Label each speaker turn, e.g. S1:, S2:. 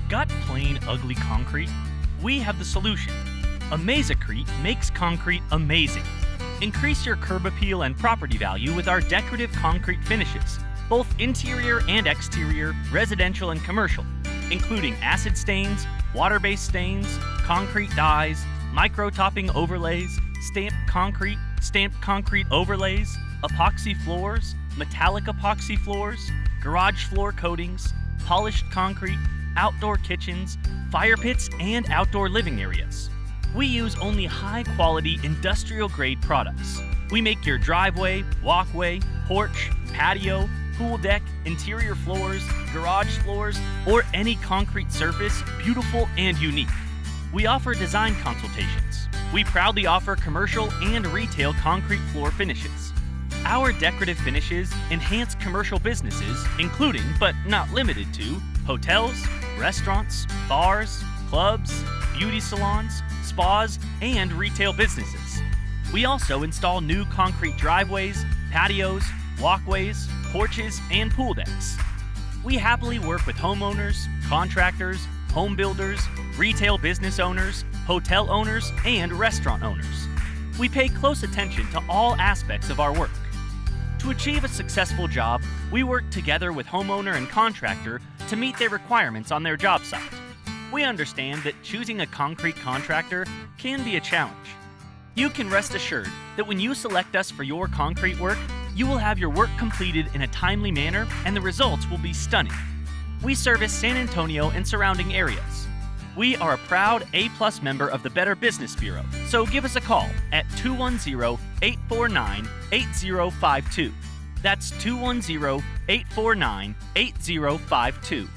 S1: Got plain, ugly concrete? We have the solution. AMAZACRETE makes concrete amazing. Increase your curb appeal and property value with our decorative concrete finishes, both interior and exterior, residential and commercial, including acid stains, water-based stains, concrete dyes, micro-topping overlays, stamped concrete overlays, epoxy floors, metallic epoxy floors, garage floor coatings, polished concrete, outdoor kitchens, fire pits, and outdoor living areas. We use only high-quality, industrial-grade products. We make your driveway, walkway, porch, patio, pool deck, interior floors, garage floors, or any concrete surface beautiful and unique. We offer design consultations. We proudly offer commercial and retail concrete floor finishes. Our decorative finishes enhance commercial businesses, including, but not limited to, hotels, restaurants, bars, clubs, beauty salons, spas, and retail businesses. We also install new concrete driveways, patios, walkways, porches, and pool decks. We happily work with homeowners, contractors, home builders, retail business owners, hotel owners, and restaurant owners. We pay close attention to all aspects of our work. To achieve a successful job, we work together with homeowner and contractor to meet their requirements on their job site. We understand that choosing a concrete contractor can be a challenge. You can rest assured that when you select us for your concrete work, you will have your work completed in a timely manner and the results will be stunning. We service San Antonio and surrounding areas. We are a proud A+ member of the Better Business Bureau, so give us a call at 210-849-8052. That's 210-849-8052.